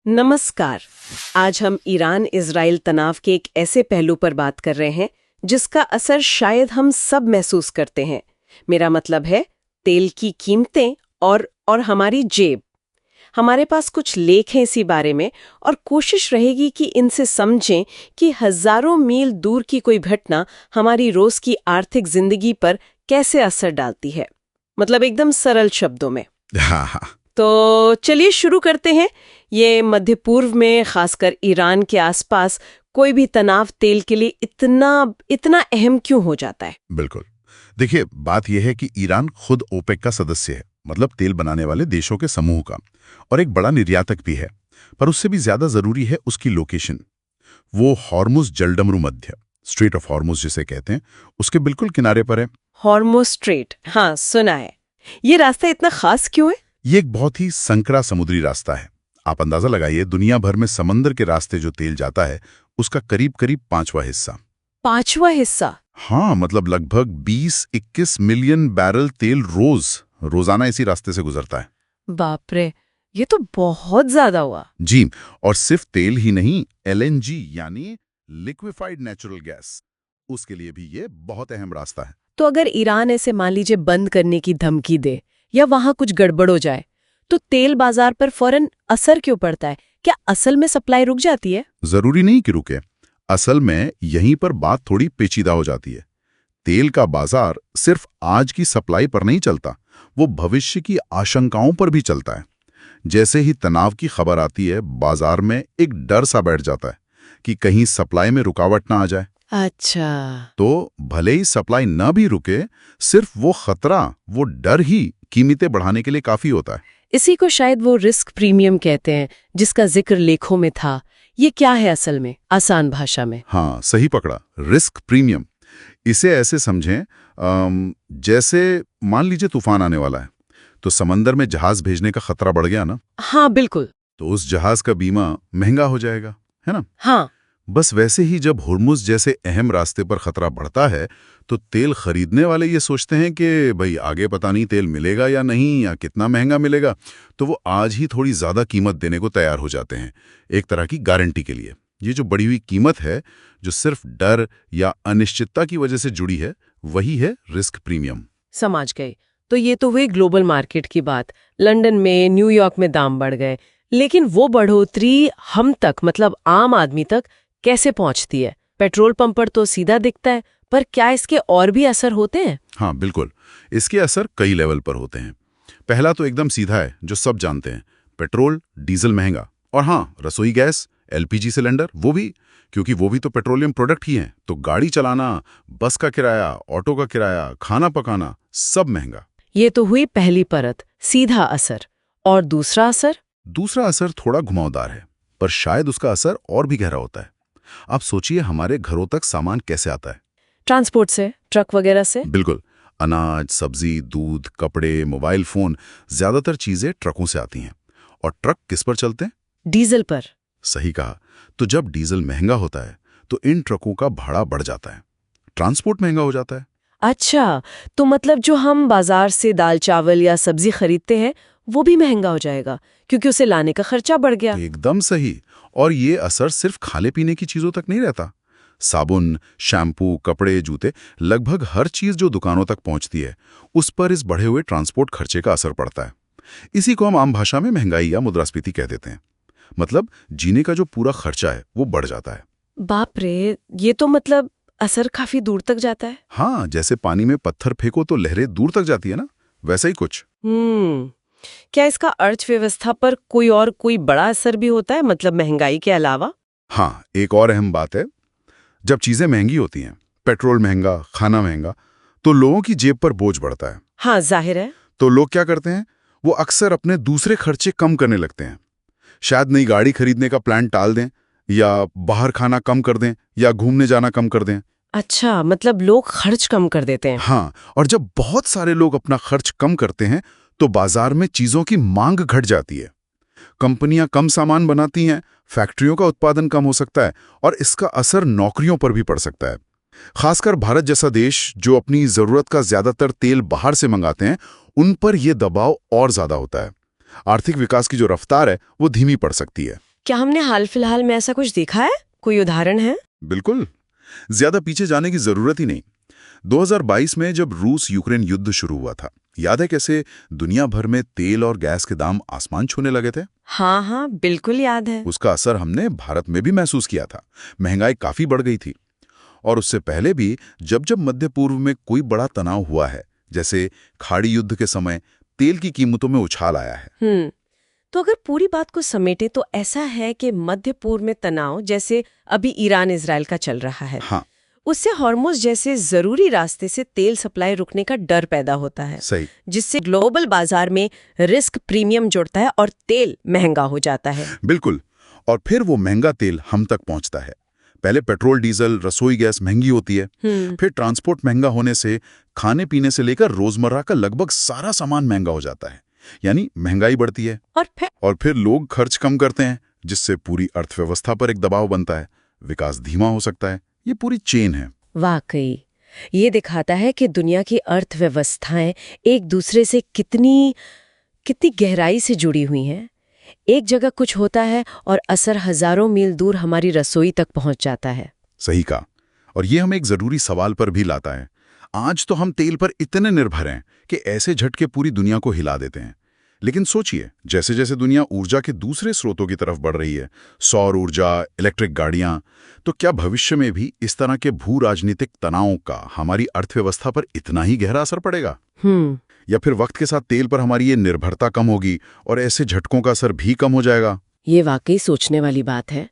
नमस्कार। आज हम ईरान इजराइल तनाव के एक ऐसे पहलू पर बात कर रहे हैं जिसका असर शायद हम सब महसूस करते हैं। मेरा मतलब है तेल की कीमतें और हमारी जेब। हमारे पास कुछ लेख हैं इसी बारे में और कोशिश रहेगी कि इनसे समझें कि हजारों मील दूर की कोई घटना हमारी रोज की आर्थिक जिंदगी पर कैसे असर डालती है, मतलब एकदम सरल शब्दों में। हाँ। तो चलिए शुरू करते हैं। ये मध्य पूर्व में, खासकर ईरान के आसपास, कोई भी तनाव तेल के लिए इतना अहम क्यों हो जाता है? बिल्कुल। देखिए, बात यह है कि ईरान खुद ओपेक का सदस्य है, मतलब तेल बनाने वाले देशों के समूह का, और एक बड़ा निर्यातक भी है। पर उससे भी ज्यादा जरूरी है उसकी लोकेशन। वो हॉर्मुज जलडमरू मध्य, स्ट्रेट ऑफ हॉर्मुज जिसे कहते हैं, उसके बिल्कुल किनारे पर है। हॉर्मुज स्ट्रेट, हाँ सुना है। ये रास्ता इतना खास क्यों है? ये एक बहुत ही संकरा समुद्री रास्ता है। आप अंदाजा लगाइए, दुनिया भर में समंदर के रास्ते जो तेल जाता है उसका करीब करीब 5वां हिस्सा। 5वां हिस्सा? हाँ, मतलब लगभग 20-21 मिलियन बैरल तेल रोजाना इसी रास्ते से गुजरता है। बाप रे, ये तो बहुत ज्यादा हुआ। जी, और सिर्फ तेल ही नहीं, एलएनजी यानी लिक्विफाइड नेचुरल गैस, उसके लिए भी ये बहुत अहम रास्ता है। तो अगर ईरान ऐसे मान लीजिए बंद करने की धमकी दे या वहां कुछ गड़बड़ हो जाए, तो तेल बाजार पर फौरन असर क्यों पड़ता है? क्या असल में सप्लाई रुक जाती है? जरूरी नहीं कि रुके। असल में यहीं पर बात थोड़ी पेचीदा हो जाती है। तेल का बाजार सिर्फ आज की सप्लाई पर नहीं चलता, वो भविष्य की आशंकाओं पर भी चलता है। जैसे ही तनाव की खबर आती है, बाजार में एक डर सा बैठ जाता है कि कहीं सप्लाई में रुकावट ना आ जाए। अच्छा। तो भले ही सप्लाई न भी रुके, सिर्फ वो खतरा, वो डर ही कीमतें बढ़ाने के लिए काफी होता है। इसी को शायद वो रिस्क प्रीमियम कहते हैं, जिसका जिक्र लेखों में था। ये क्या है असल में, आसान भाषा में? हाँ, सही पकड़ा, रिस्क प्रीमियम। इसे ऐसे समझें, जैसे मान लीजिए तूफान आने वाला है, तो समंदर में जहाज भेजने का खतरा बढ़ गया ना। हाँ बिल्कुल। तो उस जहाज का बीमा महंगा हो जाएगा, है ना। हाँ। बस वैसे ही जब हुर्मुज जैसे अहम रास्ते पर खतरा बढ़ता है, तो तेल खरीदने वाले ये सोचते हैं कि भाई आगे पता नहीं तेल मिलेगा या नहीं, या कितना महंगा मिलेगा, तो वो आज ही थोड़ी ज्यादा कीमत देने को तैयार हो जाते हैं, एक तरह की गारंटी के लिए। ये जो बढ़ी हुई कीमत है, जो सिर्फ डर या अनिश्चितता की वजह से जुड़ी है, वही है रिस्क प्रीमियम। समझ गए। तो ये तो हुई ग्लोबल मार्केट की बात। लंदन में, न्यूयॉर्क में दाम बढ़ गए, लेकिन वो बढ़ोतरी हम तक, मतलब आम आदमी तक कैसे पहुंचती है? पेट्रोल पंप पर तो सीधा दिखता है, पर क्या इसके और भी असर होते हैं? हाँ बिल्कुल, इसके असर कई लेवल पर होते हैं। पहला तो एकदम सीधा है, जो सब जानते हैं, पेट्रोल डीजल महंगा। और हाँ, रसोई गैस, एलपीजी सिलेंडर, वो भी, क्योंकि वो भी तो पेट्रोलियम प्रोडक्ट ही हैं। तो गाड़ी चलाना, बस का किराया, ऑटो का किराया, खाना पकाना, सब महंगा। ये तो हुई पहली परत, सीधा असर। और दूसरा असर? दूसरा असर थोड़ा घुमावदार है, पर शायद उसका असर और भी गहरा होता है। आप सोचिए, हमारे घरों तक सामान कैसे आता है? ट्रांसपोर्ट से, ट्रक वगैरह से। बिल्कुल। अनाज, सब्जी, दूध, कपड़े, मोबाइल फोन, ज्यादातर चीजें ट्रकों से आती हैं। और ट्रक किस पर चलते हैं? डीजल पर। सही कहा। तो जब डीजल महंगा होता है, तो इन ट्रकों का भाड़ा बढ़ जाता है, ट्रांसपोर्ट महंगा हो जाता है। अच्छा, तो मतलब जो हम बाजार से दाल चावल या सब्जी खरीदते हैं, वो भी महंगा हो जाएगा, क्योंकि उसे लाने का खर्चा बढ़ गया। एकदम सही। और ये असर सिर्फ खाने पीने की चीजों तक नहीं रहता। साबुन, शैम्पू, कपड़े, जूते, लगभग हर चीज जो दुकानों तक पहुंचती है, उस पर इस बढ़े हुए ट्रांसपोर्ट खर्चे का असर पड़ता है। इसी को हम आम भाषा में महंगाई या मुद्रास्फीति कह देते हैं। मतलब जीने का जो पूरा खर्चा है, वो बढ़ जाता है। बाप रे, ये तो मतलब असर काफी दूर तक जाता है। हाँ, जैसे पानी में पत्थर फेंको तो लहरें दूर तक जाती है ना, वैसा ही कुछ। क्या इसका अर्थव्यवस्था पर कोई बड़ा असर भी होता है, मतलब महंगाई के अलावा? हाँ, एक और अहम बात है, जब चीजें महंगी होती हैं, पेट्रोल महंगा, खाना महंगा, तो लोगों की जेब पर बोझ बढ़ता है। हाँ जाहिर है। तो लोग क्या करते हैं? वो अक्सर अपने दूसरे खर्चे कम करने लगते हैं। शायद नई गाड़ी खरीदने का प्लान टाल दें, या बाहर खाना कम कर दें, या घूमने जाना कम कर दें। अच्छा, मतलब लोग खर्च कम कर देते हैं। हाँ, और जब बहुत सारे लोग अपना खर्च कम करते हैं, तो बाजार में चीजों की मांग घट जाती है। कंपनियां कम सामान बनाती हैं, फैक्ट्रियों का उत्पादन कम हो सकता है, और इसका असर नौकरियों पर भी पड़ सकता है। खासकर भारत जैसा देश, जो अपनी जरूरत का ज्यादातर तेल बाहर से मंगाते हैं, उन पर यह दबाव और ज्यादा होता है। आर्थिक विकास की जो रफ्तार है, वो धीमी पड़ सकती है। क्या हमने हाल फिलहाल में ऐसा कुछ देखा है? कोई उदाहरण है? बिल्कुल, ज्यादा पीछे जाने की जरूरत ही नहीं। 2022 में जब रूस यूक्रेन युद्ध शुरू हुआ था, याद है कैसे दुनिया भर में तेल और गैस के दाम आसमान छूने लगे थे? हाँ हाँ, बिल्कुल याद है। उसका असर हमने भारत में भी महसूस किया था। महंगाई काफी बढ़ गई थी। और उससे पहले भी जब जब मध्य पूर्व में कोई बड़ा तनाव हुआ है, जैसे खाड़ी युद्ध के समय, तेल की कीमतों में उछाल आया है। तो अगर पूरी बात को समेटे तो ऐसा है कि मध्य पूर्व में तनाव, जैसे अभी ईरान इजराइल का चल रहा है, हाँ, उससे हॉर्मुज़ जैसे जरूरी रास्ते से तेल सप्लाई रुकने का डर पैदा होता है, सही, जिससे ग्लोबल बाजार में रिस्क प्रीमियम जुड़ता है और तेल महंगा हो जाता है। बिल्कुल। और फिर वो महंगा तेल हम तक पहुंचता है। पहले पेट्रोल, डीजल, रसोई गैस महंगी होती है, फिर ट्रांसपोर्ट महंगा होने से खाने पीने से लेकर रोजमर्रा का लगभग सारा सामान महंगा हो जाता है। यानी महंगाई बढ़ती है और फिर लोग खर्च कम करते हैं, जिससे पूरी अर्थव्यवस्था पर एक दबाव बनता है। विकास धीमा हो सकता है। ये पूरी चेन है। वाकई ये दिखाता है कि दुनिया की अर्थव्यवस्थाएं एक दूसरे से कितनी गहराई से जुड़ी हुई हैं। एक जगह कुछ होता है और असर हजारों मील दूर हमारी रसोई तक पहुंच जाता है। सही कहा। और ये हमें एक जरूरी सवाल पर भी लाता है। आज तो हम तेल पर इतने निर्भर हैं कि ऐसे झटके पूरी दुनिया को हिला देते हैं। लेकिन सोचिए, जैसे जैसे दुनिया ऊर्जा के दूसरे स्रोतों की तरफ बढ़ रही है, सौर ऊर्जा, इलेक्ट्रिक गाड़ियां, तो क्या भविष्य में भी इस तरह के भू राजनीतिक तनावों का हमारी अर्थव्यवस्था पर इतना ही गहरा असर पड़ेगा? या फिर वक्त के साथ तेल पर हमारी ये निर्भरता कम होगी और ऐसे झटकों का असर भी कम हो जाएगा? ये वाकई सोचने वाली बात है।